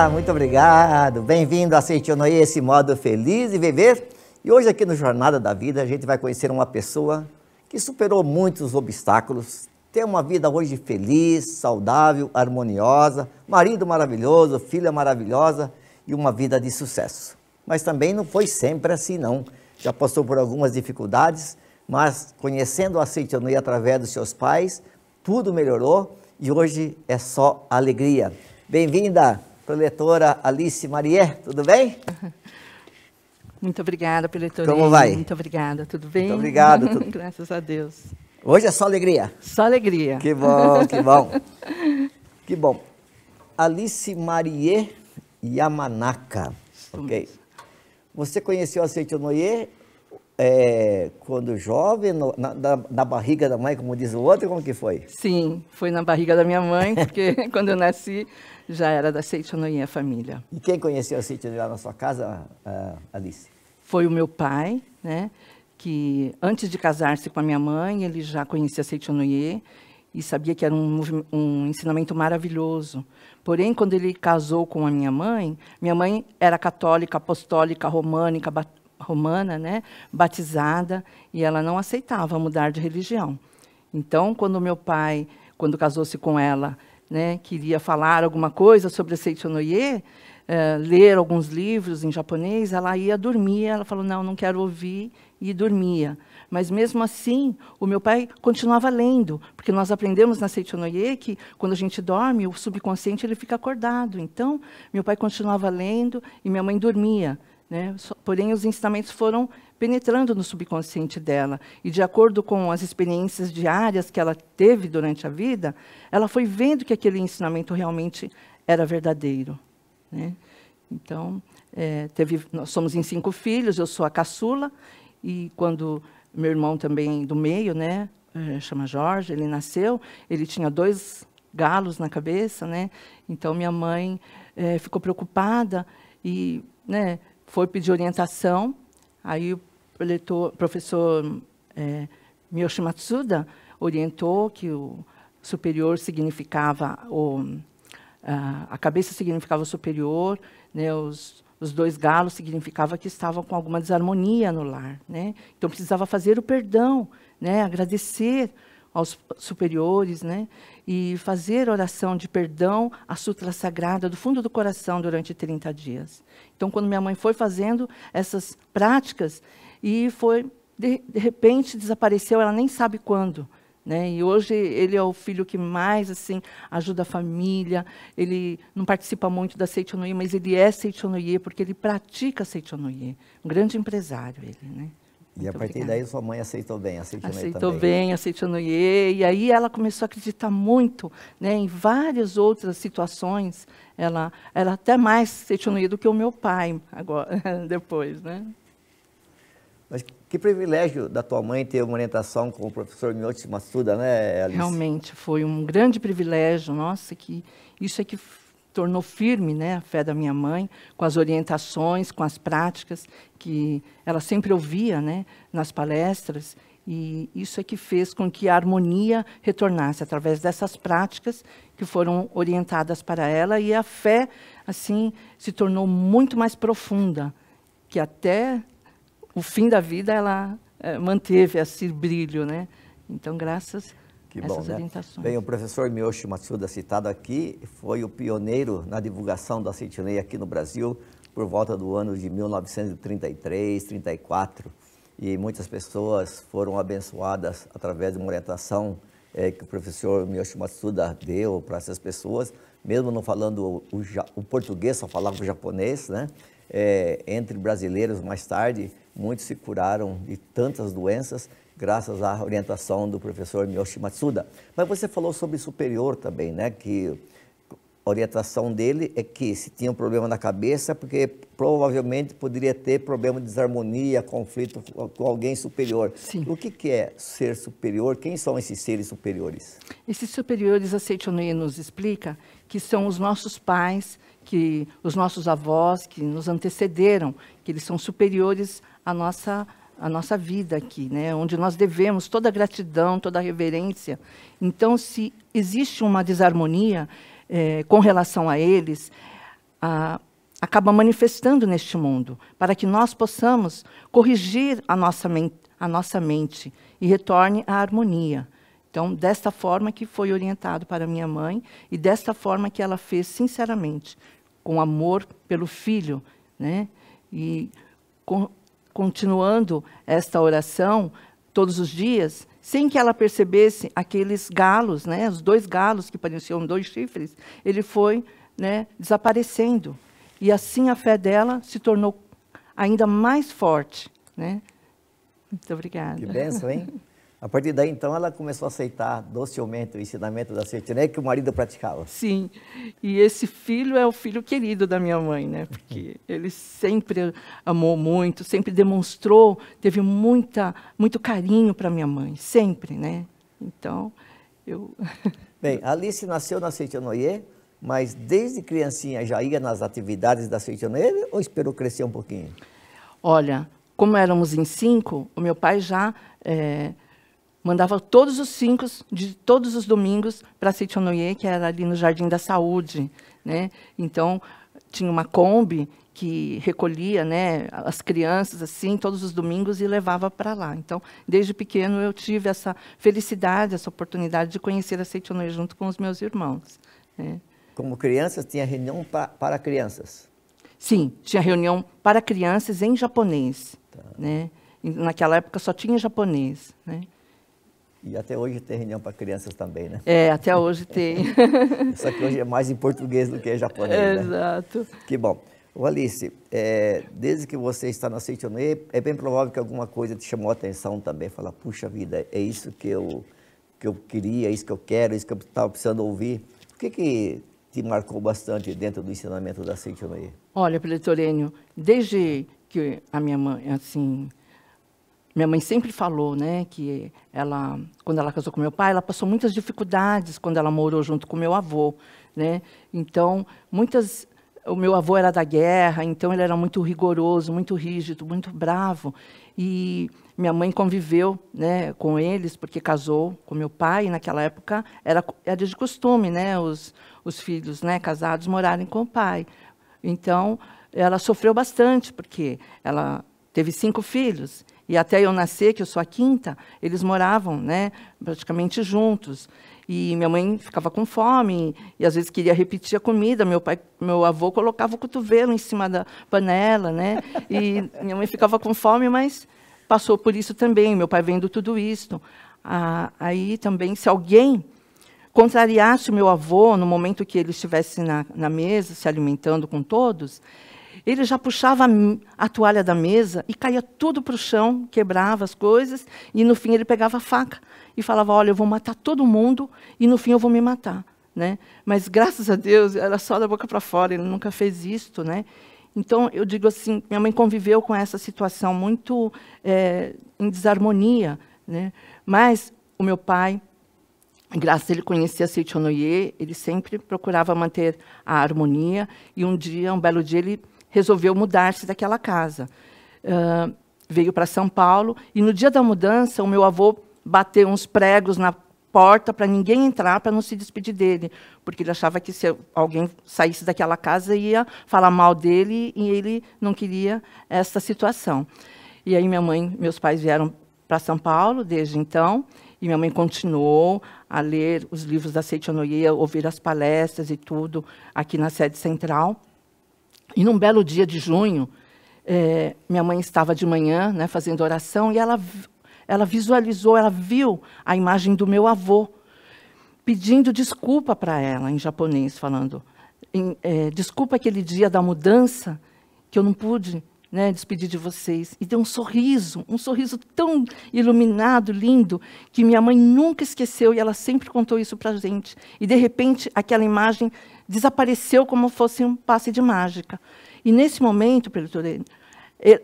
Olá, muito obrigado. Bem-vindo a Seitonoye, esse modo feliz de viver. E hoje aqui no Jornada da Vida a gente vai conhecer uma pessoa que superou muitos obstáculos, tem uma vida hoje feliz, saudável, harmoniosa, marido maravilhoso, filha maravilhosa e uma vida de sucesso. Mas também não foi sempre assim não. Já passou por algumas dificuldades, mas conhecendo a Seitonoye através dos seus pais, tudo melhorou e hoje é só alegria. Bem-vinda, preletora Alice Marié, tudo bem? Muito obrigada, preletora. Como vai? Muito obrigada, tudo bem? Muito obrigado. Graças a Deus. Hoje é só alegria? Só alegria. Que bom, que bom. Que bom. Alice Marié Yamanaka, ok? Você conheceu a Seitonoye quando jovem, na barriga da mãe, como diz o outro, como que foi? Sim, foi na barriga da minha mãe, porque quando eu nasci já era da Seitonoye a família. E quem conheceu a Seitonoye lá na sua casa, Alice? Foi o meu pai, né, que antes de casar-se com a minha mãe, ele já conhecia a Seitonoye e sabia que era um ensinamento maravilhoso. Porém, quando ele casou com a minha mãe era católica, apostólica, romana, né, batizada, e ela não aceitava mudar de religião. Então, quando meu pai, quando casou-se com ela, né, queria falar alguma coisa sobre a Seitonoye, ler alguns livros em japonês, ela ia dormir, ela falou, não quero ouvir, e dormia. Mas, mesmo assim, o meu pai continuava lendo, porque nós aprendemos na Seitonoye que, quando a gente dorme, o subconsciente ele fica acordado. Então, meu pai continuava lendo e minha mãe dormia, né? Porém, os ensinamentos foram penetrando no subconsciente dela. E, de acordo com as experiências diárias que ela teve durante a vida, ela foi vendo que aquele ensinamento realmente era verdadeiro, né? Então, nós somos em 5 filhos, eu sou a caçula, e quando meu irmão também do meio, né, chama Jorge, ele nasceu, ele tinha 2 galos na cabeça, né? Então, minha mãe ficou preocupada e, né, foi pedir orientação. Aí o professor Miyoshi Matsuda orientou que o superior significava, a cabeça significava o superior, né, os 2 galos significava que estavam com alguma desarmonia no lar, né? Então, precisava fazer o perdão, né, agradecer aos superiores, né, e fazer oração de perdão à sutra sagrada do fundo do coração durante 30 dias. Então, quando minha mãe foi fazendo essas práticas, e de repente, desapareceu, ela nem sabe quando, né? E hoje ele é o filho que mais assim ajuda a família. Ele não participa muito da Seitonoye, mas ele é Seitonoye porque ele pratica Seitonoye. Um grande empresário ele, né? E a partir daí sua mãe aceitou bem a Seitonoye também? Aceitou bem a Seitonoye, e aí ela começou a acreditar muito, né, em várias outras situações. Ela era até mais Seitonoye do que o meu pai agora, depois, né? Mas que privilégio da tua mãe ter uma orientação com o professor Miyoshi Matsuda, né, Alice? Realmente, foi um grande privilégio. Nossa, que isso é que tornou firme, né, a fé da minha mãe, com as orientações, com as práticas que ela sempre ouvia, né, nas palestras. E isso é que fez com que a harmonia retornasse através dessas práticas que foram orientadas para ela. E a fé, assim, se tornou muito mais profunda, que até o fim da vida ela manteve esse brilho, né? Então, graças a essas orientações. Bem, o professor Miyoshi Matsuda, citado aqui, foi o pioneiro na divulgação da Seitonoye aqui no Brasil, por volta do ano de 1933, 34. E muitas pessoas foram abençoadas através de uma orientação que o professor Miyoshi Matsuda deu para essas pessoas, mesmo não falando o português, só falava o japonês, né? Entre brasileiros, mais tarde, muitos se curaram de tantas doenças, graças à orientação do professor Miyoshi Matsuda. Mas você falou sobre superior também, né? Que a orientação dele é que se tinha um problema na cabeça, porque provavelmente poderia ter problema de desarmonia, conflito com alguém superior. Sim. O que é ser superior? Quem são esses seres superiores? Esses superiores, a Seitonoye nos explica que são os nossos pais, que os nossos avós que nos antecederam, que eles são superiores à nossa vida aqui, né? Onde nós devemos toda a gratidão, toda a reverência. Então, se existe uma desarmonia com relação a eles, acaba manifestando neste mundo, para que nós possamos corrigir a nossa mente e retorne à harmonia. Então, desta forma que foi orientado para minha mãe e desta forma que ela fez sinceramente, com amor pelo filho, né? E continuando esta oração todos os dias, sem que ela percebesse aqueles galos, né? Os 2 galos que pareciam 2 chifres, ele foi, né, desaparecendo. E assim a fé dela se tornou ainda mais forte, né? Muito obrigada. Que bênção, hein? A partir daí, então, ela começou a aceitar docilmente o ensinamento da Seitianeia que o marido praticava. Sim, e esse filho é o filho querido da minha mãe, né? Porque ele sempre amou muito, sempre demonstrou, teve muito carinho para minha mãe, sempre, né? Então, eu... Bem, a Alice nasceu na Seitianoye, mas desde criancinha já ia nas atividades da Seitianoye ou esperou crescer um pouquinho? Olha, como éramos em 5, o meu pai já mandava todos os 5, de todos os domingos, para a Seitianoye, que era ali no Jardim da Saúde, né? Então, tinha uma Kombi que recolhia, né, as crianças assim todos os domingos e levava para lá. Então, desde pequeno eu tive essa felicidade, essa oportunidade de conhecer a Seitianoye junto com os meus irmãos, né? Como crianças, tinha reunião para crianças? Sim, tinha reunião para crianças em japonês, né? E naquela época só tinha japonês, né? E até hoje tem reunião para crianças também, né? É, até hoje tem. Só que hoje é mais em português do que em japonês, né? Exato. Que bom. Ô Alice, desde que você está na Seitianoye, é bem provável que alguma coisa te chamou a atenção também. Falar, puxa vida, é isso que eu queria, é isso que eu quero, é isso que eu estava precisando ouvir. O que te marcou bastante dentro do ensinamento da Seitianoye? Olha, Pletorênio, desde que a minha mãe, assim... Minha mãe sempre falou, né, que ela, quando ela casou com meu pai, ela passou muitas dificuldades quando ela morou junto com meu avô, né? Então, o meu avô era da guerra, então ele era muito rigoroso, muito rígido, muito bravo. E minha mãe conviveu, né, com eles, porque casou com meu pai, e naquela época era de costume, né, os filhos, né, casados morarem com o pai. Então, ela sofreu bastante, porque ela teve 5 filhos, e até eu nascer, que eu sou a 5ª, eles moravam, né, praticamente juntos. E minha mãe ficava com fome, e às vezes queria repetir a comida. Meu avô colocava o cotovelo em cima da panela, né? E minha mãe ficava com fome, mas passou por isso também, meu pai vendo tudo isso. Aí também, se alguém contrariasse o meu avô, no momento que ele estivesse na mesa, se alimentando com todos, ele já puxava a toalha da mesa e caía tudo para o chão, quebrava as coisas, e no fim ele pegava a faca e falava, olha, eu vou matar todo mundo e no fim eu vou me matar, né? Mas graças a Deus, era só da boca para fora, ele nunca fez isto, né? Então, eu digo assim, minha mãe conviveu com essa situação muito em desarmonia, né? Mas o meu pai, graças a ele conhecer a Seitianoye, ele sempre procurava manter a harmonia, e um belo dia, ele resolveu mudar-se daquela casa. Veio para São Paulo, e no dia da mudança, o meu avô bateu uns pregos na porta para ninguém entrar, para não se despedir dele, porque ele achava que se alguém saísse daquela casa, ia falar mal dele, e ele não queria essa situação. E aí meus pais vieram para São Paulo, desde então, e minha mãe continuou a ler os livros da Seitianoye, a ouvir as palestras e tudo, aqui na sede central. E num belo dia de junho, minha mãe estava de manhã, né, fazendo oração, e ela visualizou, ela viu a imagem do meu avô, pedindo desculpa para ela, em japonês, falando, desculpa aquele dia da mudança, que eu não pude, né, despedir de vocês. E deu um sorriso tão iluminado, lindo, que minha mãe nunca esqueceu, e ela sempre contou isso para a gente. E, de repente, aquela imagem desapareceu como fosse um passe de mágica. E, nesse momento,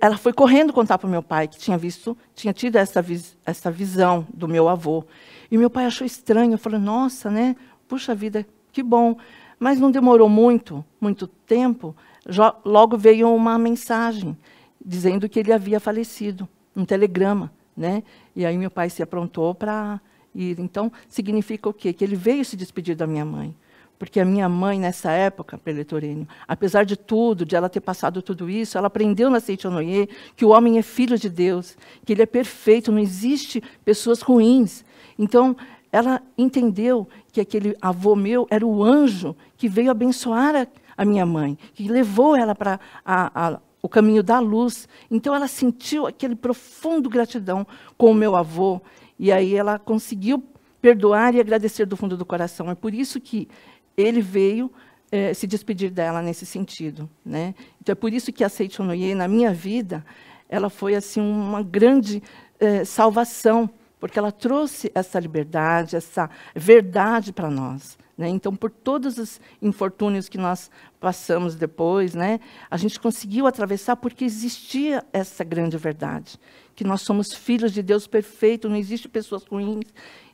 ela foi correndo contar para o meu pai que tinha tido essa visão do meu avô. E meu pai achou estranho, falou, nossa, né? Puxa vida, que bom. Mas não demorou muito tempo, logo veio uma mensagem dizendo que ele havia falecido, um telegrama, né? E aí meu pai se aprontou para ir. Então, significa o quê? Que ele veio se despedir da minha mãe, Porque a minha mãe, nessa época, preletorênio, apesar de tudo, de ela ter passado tudo isso, ela aprendeu na Seichonoye que o homem é filho de Deus, que ele é perfeito, não existe pessoas ruins. Então, ela entendeu que aquele avô meu era o anjo que veio abençoar a minha mãe, que levou ela para o caminho da luz. Então, ela sentiu aquele profundo gratidão com o meu avô, e aí ela conseguiu perdoar e agradecer do fundo do coração. É por isso que ele veio se despedir dela nesse sentido, né? Então, é por isso que a Seichonoye, na minha vida, ela foi assim, uma grande salvação, porque ela trouxe essa liberdade, essa verdade para nós, né? Então, por todos os infortúnios que nós passamos depois, né, a gente conseguiu atravessar porque existia essa grande verdade, que nós somos filhos de Deus perfeito, não existe pessoas ruins,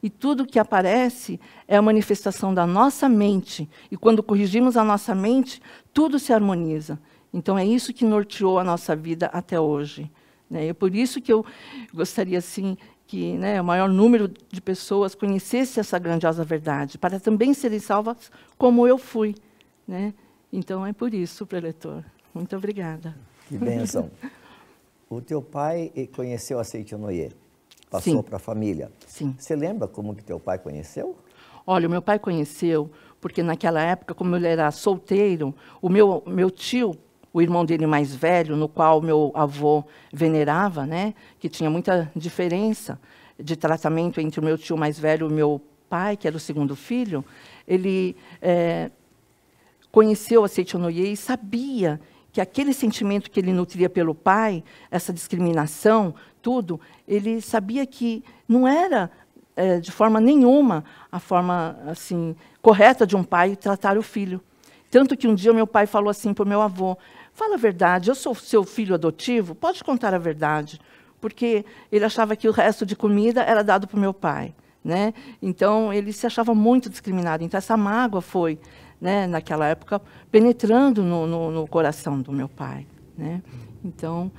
e tudo que aparece é a manifestação da nossa mente, e quando corrigimos a nossa mente, tudo se harmoniza. Então, é isso que norteou a nossa vida até hoje, né? É por isso que eu gostaria, assim, que, né, o maior número de pessoas conhecesse essa grandiosa verdade, para também serem salvas como eu fui, né? Então, é por isso, preletor. Muito obrigada. Que bênção. O teu pai conheceu a Seichonoye, passou para a família. Sim. Você lembra como que teu pai conheceu? Olha, o meu pai conheceu, porque naquela época, como ele era solteiro, o meu tio, o irmão dele mais velho, no qual meu avô venerava, né, que tinha muita diferença de tratamento entre o meu tio mais velho e o meu pai, que era o segundo filho, ele conheceu a Seichonoye e sabia que aquele sentimento que ele nutria pelo pai, essa discriminação, tudo, ele sabia que não era, de forma nenhuma, a forma assim, correta de um pai tratar o filho. Tanto que um dia o meu pai falou assim para o meu avô, fala a verdade, eu sou seu filho adotivo, pode contar a verdade. Porque ele achava que o resto de comida era dado para o meu pai, né? Então, ele se achava muito discriminado. Então, essa mágoa foi, né, naquela época, penetrando no coração do meu pai, né? Então,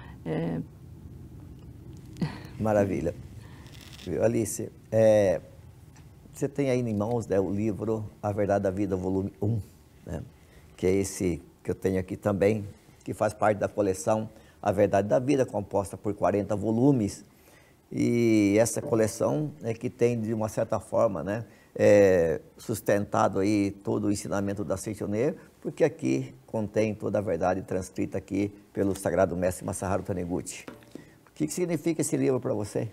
Maravilha. Alice, você tem aí em mãos, né, o livro A Verdade da Vida, volume 1, né, que é esse que eu tenho aqui também, que faz parte da coleção A Verdade da Vida, composta por 40 volumes. E essa coleção é que tem, de uma certa forma, né, sustentado aí todo o ensinamento da Seichonoye, porque aqui contém toda a verdade transcrita aqui pelo Sagrado Mestre Masaharu Taniguchi. O que significa esse livro para você?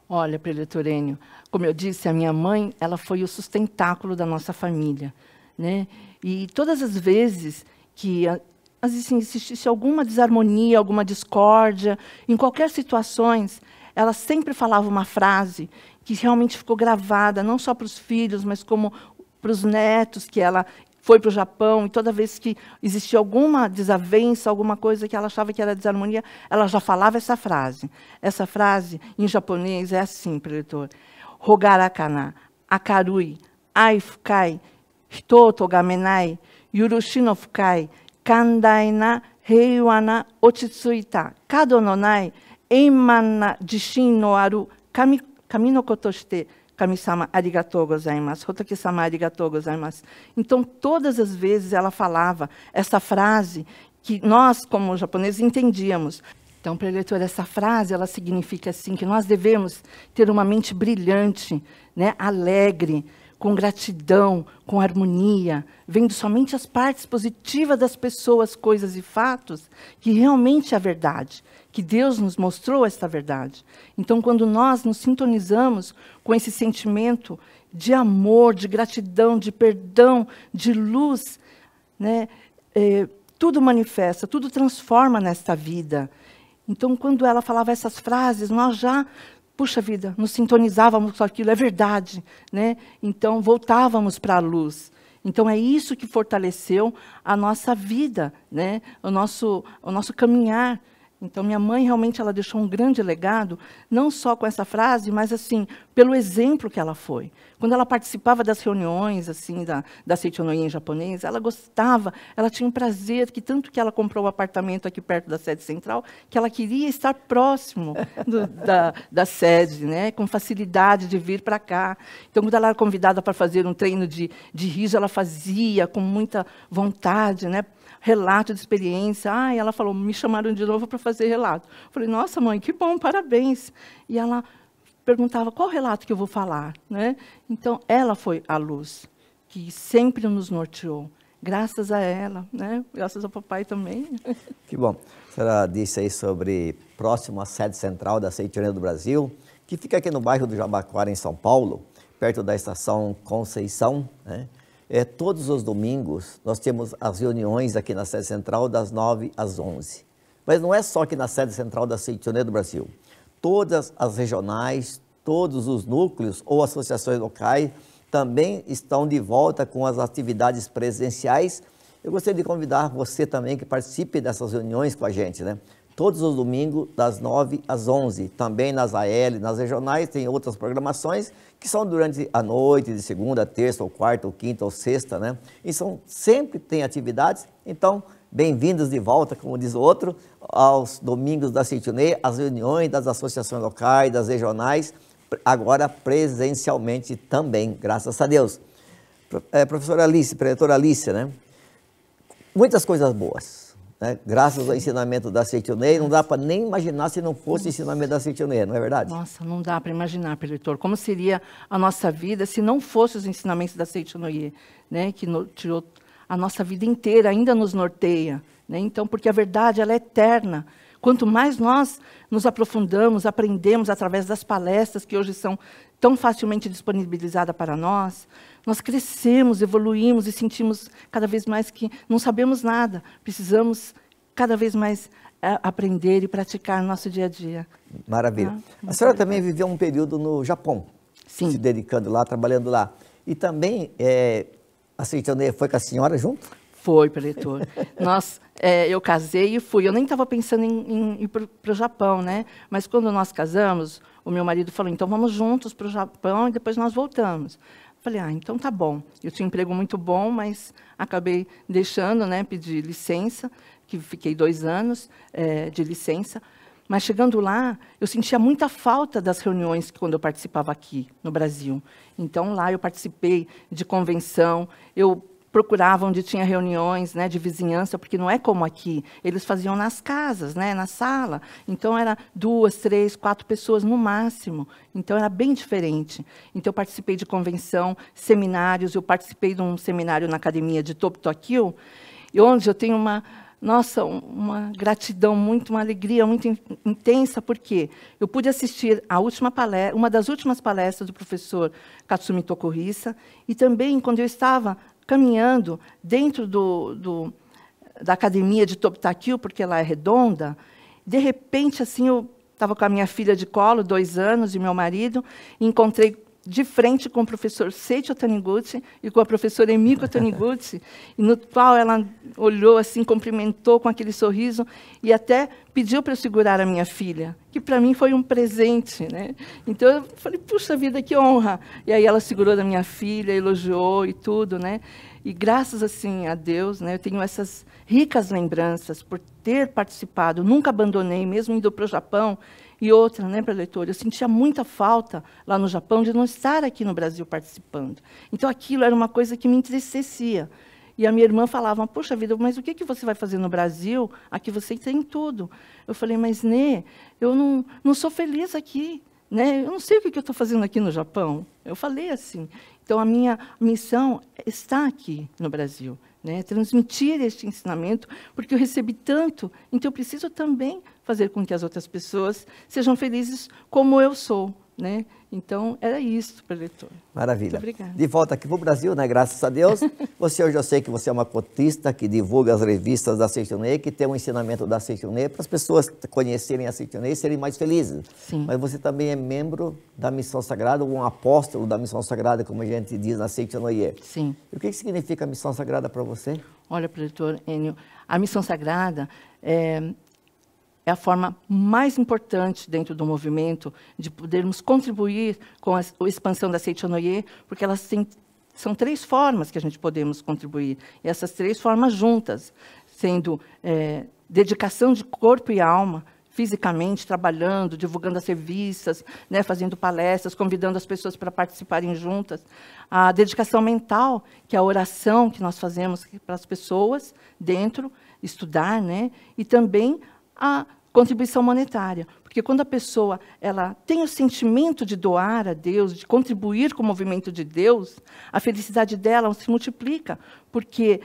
Olha, preletorênio, como eu disse, a minha mãe, ela foi o sustentáculo da nossa família, né? E todas as vezes que existisse alguma desarmonia, alguma discórdia, em qualquer situação, ela sempre falava uma frase que realmente ficou gravada, não só para os filhos, mas como para os netos, que ela foi para o Japão, e toda vez que existia alguma desavença, alguma coisa que ela achava que era desarmonia, ela já falava essa frase. Essa frase, em japonês, é assim, preletor. Hogarakana, akarui, ai fukai, hito to gamenai, yurushi no fukai, kandai na heiwa na ochitsuita, kado no nai, eiman na jishin no aru, kami no koto shite, Kami-sama, arigatou gozaimasu. Hotoki-sama, arigatou gozaimasu. Então, todas as vezes ela falava essa frase que nós, como japoneses, entendíamos. Então, preletor, essa frase, ela significa assim, que nós devemos ter uma mente brilhante, né, alegre, com gratidão, com harmonia, vendo somente as partes positivas das pessoas, coisas e fatos, que realmente é a verdade, que Deus nos mostrou esta verdade. Então, quando nós nos sintonizamos com esse sentimento de amor, de gratidão, de perdão, de luz, né, tudo manifesta, tudo transforma nesta vida. Então, quando ela falava essas frases, nós já, puxa vida, nos sintonizávamos com aquilo, é verdade, né? Então, voltávamos para a luz. Então, é isso que fortaleceu a nossa vida, né? O nosso caminhar Então, minha mãe, realmente, ela deixou um grande legado, não só com essa frase, mas, assim, pelo exemplo que ela foi. Quando ela participava das reuniões, assim, da Seichonoye em japonês, ela gostava, ela tinha um prazer, que tanto que ela comprou um apartamento aqui perto da sede central, que ela queria estar próximo da sede, né, com facilidade de vir para cá. Então, quando ela era convidada para fazer um treino de riso, ela fazia com muita vontade, né, relato de experiência. E ela falou, me chamaram de novo para fazer relato. Eu falei, nossa, mãe, que bom, parabéns. E ela perguntava, qual relato que eu vou falar? Né? Então, ela foi a luz, que sempre nos norteou. Graças a ela, né? Graças ao papai também. Que bom. A senhora disse aí sobre próximo à sede central da Seichonoye do Brasil, que fica aqui no bairro do Jabaquara, em São Paulo, perto da estação Conceição, né? Todos os domingos nós temos as reuniões aqui na sede central das 9 às 11. Mas não é só aqui na sede central da Seichonoye do Brasil. Todas as regionais, todos os núcleos ou associações locais também estão de volta com as atividades presenciais. Eu gostaria de convidar você também que participe dessas reuniões com a gente, né? Todos os domingos, das 9 às 11, também nas AL, nas regionais, tem outras programações que são durante a noite, de segunda, terça, ou quarta, ou quinta, ou sexta, né? E sempre tem atividades, então, bem-vindos de volta, como diz o outro, aos domingos da Seichonoye, as reuniões das associações locais, das regionais, agora presencialmente também, graças a Deus. Professora Alice, preletora Alice, né? Muitas coisas boas. Né? Graças ao ensinamento da Seichonoye, não dá para nem imaginar se não fosse o ensinamento da Seichonoye, não é verdade? Nossa, não dá para imaginar, preletor, como seria a nossa vida se não fossem os ensinamentos da Seichonoye, né? Que tirou a nossa vida inteira, ainda nos norteia, né? Então, porque a verdade ela é eterna. Quanto mais nós nos aprofundamos, aprendemos através das palestras que hoje são tão facilmente disponibilizadas para nós, nós crescemos, evoluímos e sentimos cada vez mais que não sabemos nada. Precisamos cada vez mais aprender e praticar no nosso dia a dia. Maravilha. A senhora também viveu um período no Japão, sim, se dedicando lá, trabalhando lá. E também a Seichonoye foi com a senhora junto? Foi, preletor. Eu casei e fui. Eu nem estava pensando em ir para o Japão, né? Mas quando nós casamos, o meu marido falou, então vamos juntos para o Japão e depois nós voltamos. Falei, então tá bom. Eu tinha um emprego muito bom, mas acabei deixando, né? Pedi licença, que fiquei 2 anos de licença. Mas chegando lá, eu sentia muita falta das reuniões quando eu participava aqui no Brasil. Então lá eu participei de convenção, eu procurava onde tinha reuniões, né, de vizinhança, porque não é como aqui. Eles faziam nas casas, né, na sala. Então, era 2, 3, 4 pessoas no máximo. Então, era bem diferente. Então, eu participei de convenção, seminários. Eu participei de um seminário na academia de Tokyo, onde eu tenho uma gratidão, uma alegria muito intensa, porque eu pude assistir uma das últimas palestras do professor Katsumi Tokuhisa, e também, quando eu estava caminhando dentro da academia de Tokyo, porque ela é redonda, de repente, assim, eu estava com a minha filha de colo, 2 anos, e meu marido, e encontrei de frente com o professor Seicho Taniguchi e com a professora Emiko Taniguchi, no qual ela olhou assim, cumprimentou com aquele sorriso e até pediu para eu segurar a minha filha, que para mim foi um presente, né? Então eu falei, puxa vida, que honra! E aí ela segurou da minha filha, elogiou e tudo, né? E graças assim a Deus, né, eu tenho essas ricas lembranças por ter participado, nunca abandonei, mesmo indo para o Japão. E outra, né, preletor, eu sentia muita falta lá no Japão de não estar aqui no Brasil participando. Então, aquilo era uma coisa que me entristecia. E a minha irmã falava, poxa vida, mas o que você vai fazer no Brasil? Aqui você tem tudo. Eu falei, mas, Nê, eu não sou feliz aqui. Né? Eu não sei o que eu estou fazendo aqui no Japão. Eu falei assim. Então, a minha missão está aqui no Brasil. Né? Transmitir este ensinamento, porque eu recebi tanto, então eu preciso também fazer com que as outras pessoas sejam felizes como eu sou. Né? Então, era isso, preletor. Maravilha. Muito obrigada. De volta aqui para o Brasil, né? Graças a Deus. Hoje eu sei que você é uma cotista que divulga as revistas da Seichonoye, que tem um ensinamento da Seichonoye para as pessoas conhecerem a Seichonoye e serem mais felizes. Sim. Mas você também é membro da Missão Sagrada, um apóstolo da Missão Sagrada, como a gente diz na Seichonoye. Sim. E o que significa a Missão Sagrada para você? Olha, preletor Enio, a Missão Sagrada é a forma mais importante dentro do movimento de podermos contribuir com a expansão da Seichonoye, porque são 3 formas que a gente podemos contribuir. E essas 3 formas juntas, sendo dedicação de corpo e alma, fisicamente, trabalhando, divulgando as revistas, né, fazendo palestras, convidando as pessoas para participarem juntas. A dedicação mental, que é a oração que nós fazemos para as pessoas dentro, estudar, né, e também a contribuição monetária. Porque quando a pessoa ela tem o sentimento de doar a Deus, de contribuir com o movimento de Deus, a felicidade dela se multiplica, porque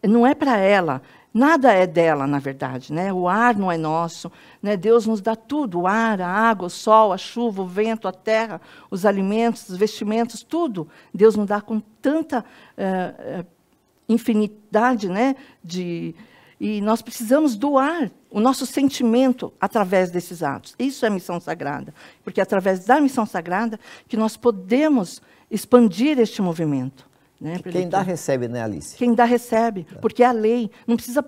não é para ela. Nada é dela, na verdade, né? O ar não é nosso, né? Deus nos dá tudo, o ar, a água, o sol, a chuva, o vento, a terra, os alimentos, os vestimentos, tudo. Deus nos dá com tanta infinidade, né? E nós precisamos doar o nosso sentimento através desses atos. Isso é missão sagrada, porque é através da missão sagrada que nós podemos expandir este movimento. Né, quem dá, recebe, né, Alice? Quem dá, recebe, porque é a lei. Não precisa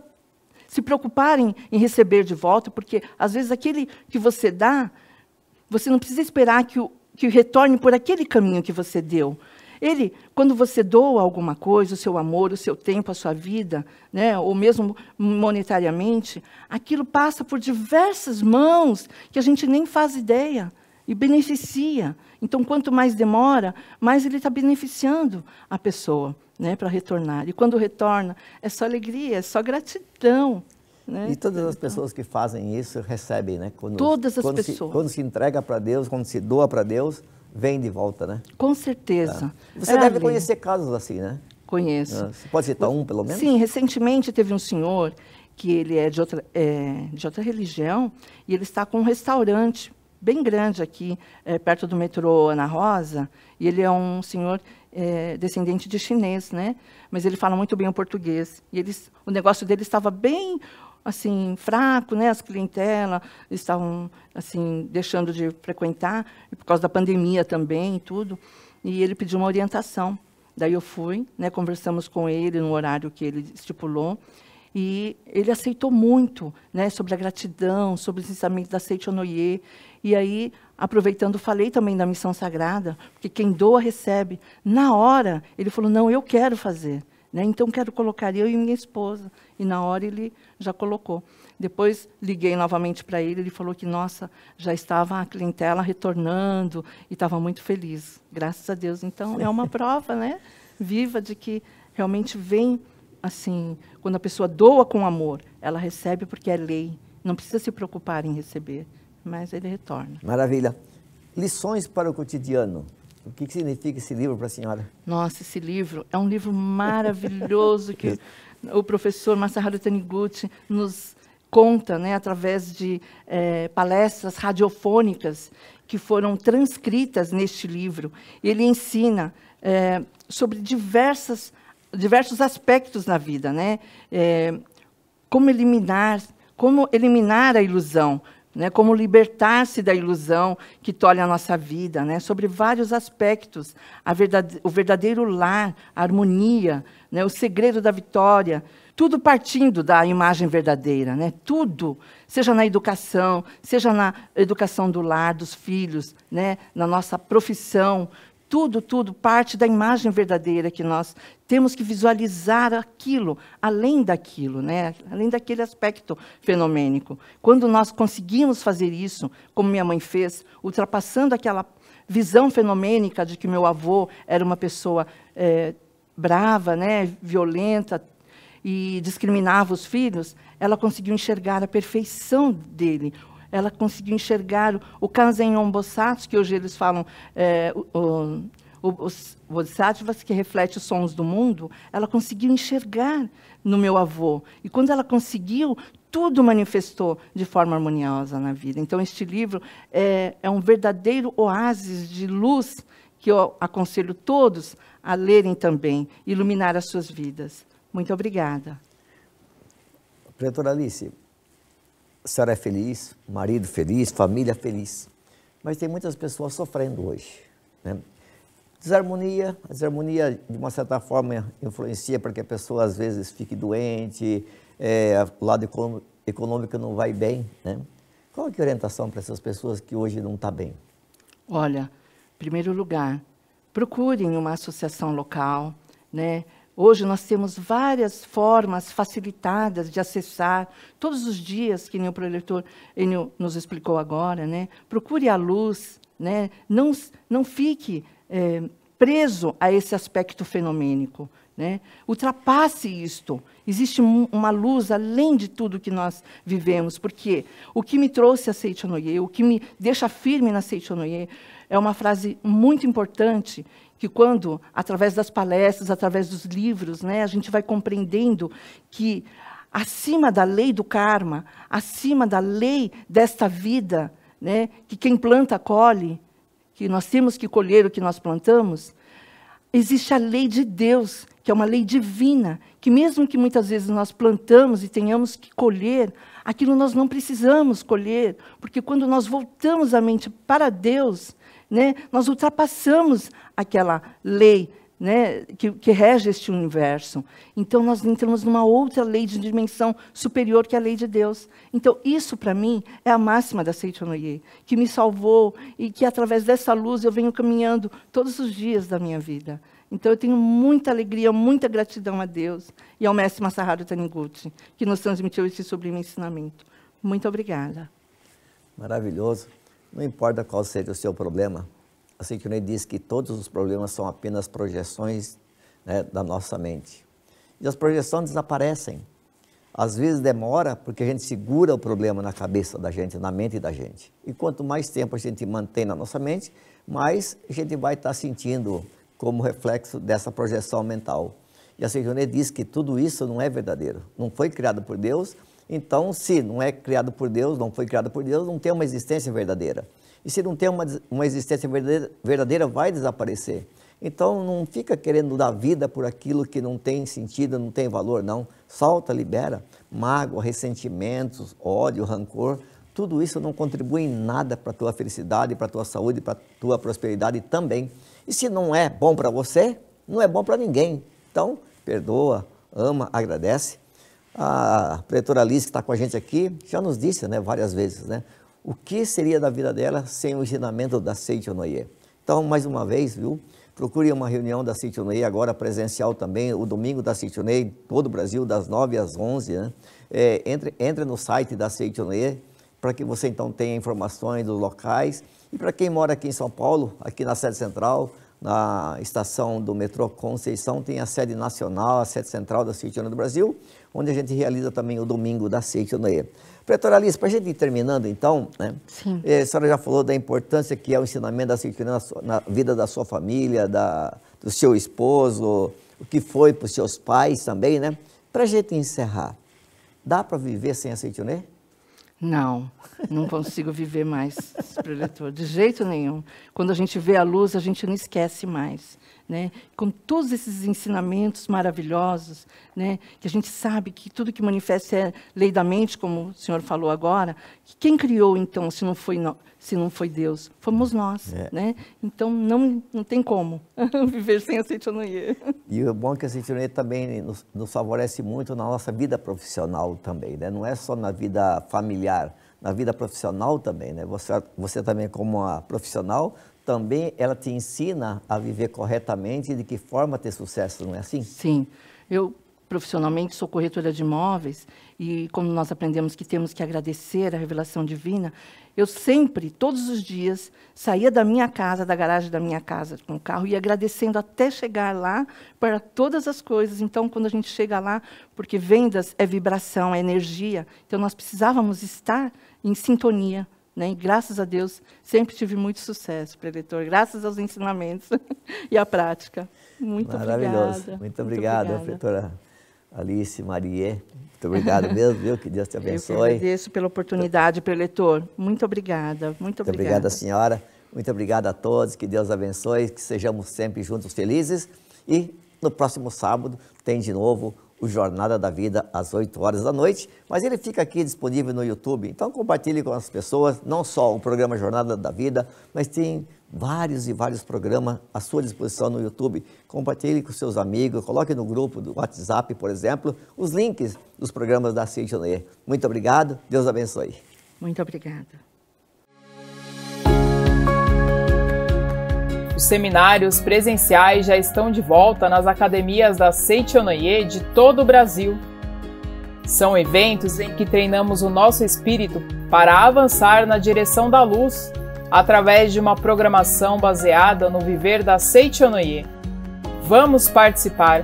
se preocupar em receber de volta, porque, às vezes, aquele que você dá, você não precisa esperar que retorne por aquele caminho que você deu. Quando você doa alguma coisa, o seu amor, o seu tempo, a sua vida, né, ou mesmo monetariamente, aquilo passa por diversas mãos que a gente nem faz ideia e beneficia. Então, quanto mais demora, mais ele está beneficiando a pessoa, né, para retornar. E quando retorna, é só alegria, é só gratidão. Né? E todas as pessoas que fazem isso recebem, né? Todas as pessoas. Quando se entrega para Deus, quando se doa para Deus, vem de volta, né? Com certeza. Você deve conhecer casos assim, né? Conheço. Você pode citar um, pelo menos? Sim, recentemente teve um senhor que ele é de outra religião e ele está com um restaurante bem grande aqui, perto do metrô Ana Rosa, e ele é um senhor descendente de chinês, né? Mas ele fala muito bem o português. E o negócio dele estava bem assim, fraco, né? As clientelas estavam assim, deixando de frequentar, por causa da pandemia também e tudo. E ele pediu uma orientação. Daí eu fui, né? Conversamos com ele no horário que ele estipulou. E ele aceitou muito, né, sobre a gratidão, sobre os ensinamentos da Seichonoye. E aí, aproveitando, falei também da missão sagrada, porque quem doa, recebe. Na hora, ele falou, não, eu quero fazer. Né, então, quero colocar eu e minha esposa. E na hora ele já colocou. Depois, liguei novamente para ele, ele falou que, nossa, já estava a clientela retornando e estava muito feliz. Graças a Deus. Então, é uma prova, né, viva de que realmente vem. Assim, quando a pessoa doa com amor, ela recebe porque é lei. Não precisa se preocupar em receber, mas ele retorna. Maravilha. Lições para o cotidiano. O que significa esse livro para a senhora? Nossa, esse livro é um livro maravilhoso que o professor Masaharu Taniguchi nos conta, né, através de palestras radiofônicas que foram transcritas neste livro. Ele ensina sobre diversos aspectos na vida, né? Como eliminar a ilusão, né? Como libertar-se da ilusão que tolhe a nossa vida, né? Sobre vários aspectos, o verdadeiro lar, a harmonia, né? O segredo da vitória, tudo partindo da imagem verdadeira, né? Tudo, seja na educação do lar, dos filhos, né? Na nossa profissão, tudo parte da imagem verdadeira que nós temos que visualizar aquilo, além daquilo, né? Além daquele aspecto fenomênico. Quando nós conseguimos fazer isso, como minha mãe fez, ultrapassando aquela visão fenomênica de que meu avô era uma pessoa brava, né? Violenta, e discriminava os filhos, ela conseguiu enxergar a perfeição dele. Ela conseguiu enxergar o Kanzen-on Bosatsu, que hoje eles falam, os bodhisattvas que refletem os sons do mundo, ela conseguiu enxergar no meu avô. E quando ela conseguiu, tudo manifestou de forma harmoniosa na vida. Então, este livro é um verdadeiro oásis de luz que eu aconselho todos a lerem também, iluminar as suas vidas. Muito obrigada. Professora Alice, a senhora é feliz, marido feliz, família feliz, mas tem muitas pessoas sofrendo hoje, né? A desarmonia, de uma certa forma, influencia para que a pessoa, às vezes, fique doente, o lado econômica não vai bem, né? Qual é a orientação para essas pessoas que hoje não estão bem? Olha, em primeiro lugar, procurem uma associação local, né? Hoje nós temos várias formas facilitadas de acessar todos os dias, que nem o preletor Enio nos explicou agora, né? Procure a luz, né? Não fique preso a esse aspecto fenomênico, né? Ultrapasse isto. Existe uma luz além de tudo que nós vivemos, porque o que me trouxe a Seichonoye, o que me deixa firme na Seichonoye, é uma frase muito importante, que quando, através das palestras, através dos livros, né, a gente vai compreendendo que, acima da lei do karma, acima da lei desta vida, né, que quem planta colhe, que nós temos que colher o que nós plantamos, existe a lei de Deus, que é uma lei divina, que mesmo que muitas vezes nós plantamos e tenhamos que colher, aquilo nós não precisamos colher, porque quando nós voltamos a mente para Deus, né, nós ultrapassamos aquela lei, né, que rege este universo. Então, nós entramos numa outra lei de dimensão superior, que é a lei de Deus. Então, isso, para mim, é a máxima da Seichonoye, que me salvou e que, através dessa luz, eu venho caminhando todos os dias da minha vida. Então, eu tenho muita alegria, muita gratidão a Deus e ao mestre Masaharu Taniguchi, que nos transmitiu esse sublime ensinamento. Muito obrigada. Maravilhoso. Não importa qual seja o seu problema, a Seichonoye diz que todos os problemas são apenas projeções, né, da nossa mente. E as projeções desaparecem. Às vezes demora porque a gente segura o problema na cabeça da gente, na mente da gente. E quanto mais tempo a gente mantém na nossa mente, mais a gente vai estar sentindo como reflexo dessa projeção mental. E a Seichonoye diz que tudo isso não é verdadeiro, não foi criado por Deus. Então, se não é criado por Deus, não foi criado por Deus, não tem uma existência verdadeira. E se não tem uma existência verdadeira, vai desaparecer. Então, não fica querendo dar vida por aquilo que não tem sentido, não tem valor, não. Solta, libera. Mágoa, ressentimentos, ódio, rancor, tudo isso não contribui em nada para a tua felicidade, para a tua saúde, para a tua prosperidade também. E se não é bom para você, não é bom para ninguém. Então, perdoa, ama, agradece. A preletora Alice, que está com a gente aqui, já nos disse, né, várias vezes, né, o que seria da vida dela sem o ensinamento da Seichonoye. Então, mais uma vez, viu, procure uma reunião da Seichonoye, agora presencial também, o domingo da Seichonoye, todo o Brasil, das 9 às 11, né? Entre no site da Seichonoye, para que você então tenha informações dos locais. E para quem mora aqui em São Paulo, aqui na sede central, na estação do metrô Conceição, tem a sede nacional, a sede central da Seichonoye do Brasil, onde a gente realiza também o domingo da Seichonoye. Preletora Alice, para a gente ir terminando então, né? Sim. A senhora já falou da importância que é o ensinamento da Seichonoye na vida da sua família, do seu esposo, o que foi para os seus pais também, né? Para a gente encerrar, dá para viver sem a Seichonoye? Não, não consigo viver mais, preletor, de jeito nenhum. Quando a gente vê a luz, a gente não esquece mais, né? Com todos esses ensinamentos maravilhosos, né? Que a gente sabe que tudo que manifesta é lei da mente, como o senhor falou agora. Que quem criou, então, se não foi Deus? Fomos nós, né? Então, não tem como viver sem a Seichonoye. E o bom é que a Seichonoye também nos favorece muito na nossa vida profissional também, né? Não é só na vida familiar, na vida profissional também, né? Você também, como uma profissional, também ela te ensina a viver corretamente e de que forma ter sucesso, não é assim? Sim. Eu, profissionalmente, sou corretora de imóveis e, como nós aprendemos que temos que agradecer a revelação divina, eu sempre, todos os dias, saía da minha casa, da garagem da minha casa, com o carro, e agradecendo até chegar lá para todas as coisas. Então, quando a gente chega lá, porque vendas é vibração, é energia, então nós precisávamos estar em sintonia, né? E, graças a Deus, sempre tive muito sucesso, preletor, graças aos ensinamentos e à prática. Muito Maravilhoso. obrigada. Muito obrigada, preletora Alice Marie. Muito obrigado mesmo, viu? Que Deus te abençoe. Eu que agradeço pela oportunidade, preletor. Muito obrigada. Muito Muito obrigada. obrigada, senhora. Muito obrigado a todos. Que Deus abençoe. Que sejamos sempre juntos felizes. E no próximo sábado tem de novo o Jornada da Vida às 8 horas da noite. Mas ele fica aqui disponível no YouTube. Então compartilhe com as pessoas, não só o programa Jornada da Vida, mas tem vários e vários programas à sua disposição no YouTube. Compartilhe com seus amigos, coloque no grupo do WhatsApp, por exemplo, os links dos programas da Seitonoye. Muito obrigado, Deus abençoe. Muito obrigada. Os seminários presenciais já estão de volta nas academias da Seitonoye de todo o Brasil. São eventos em que treinamos o nosso espírito para avançar na direção da luz, através de uma programação baseada no viver da Seitonoye. Vamos participar!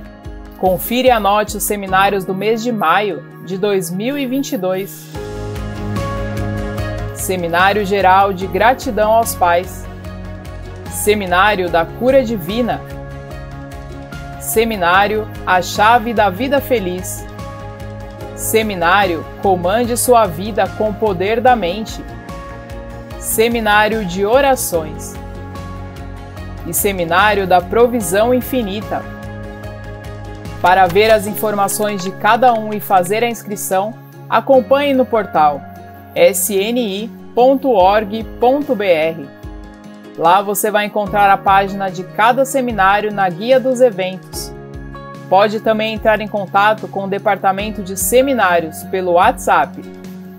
Confira e anote os seminários do mês de maio de 2022. Seminário Geral de Gratidão aos Pais. Seminário da Cura Divina. Seminário A Chave da Vida Feliz. Seminário Comande Sua Vida com o Poder da Mente. Seminário de Orações. E Seminário da Provisão Infinita. Para ver as informações de cada um e fazer a inscrição, acompanhe no portal sni.org.br. Lá você vai encontrar a página de cada seminário na guia dos eventos. Pode também entrar em contato com o departamento de seminários pelo WhatsApp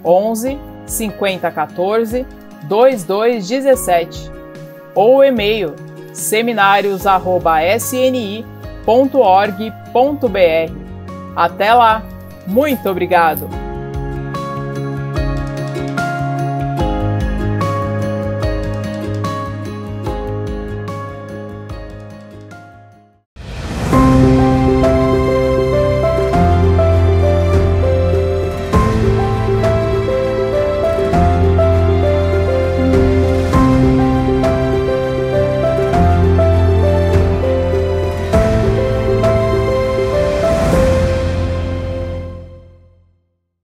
11 50 14 2217 ou o e-mail seminarios@sni.org.br. Até lá! Muito obrigado!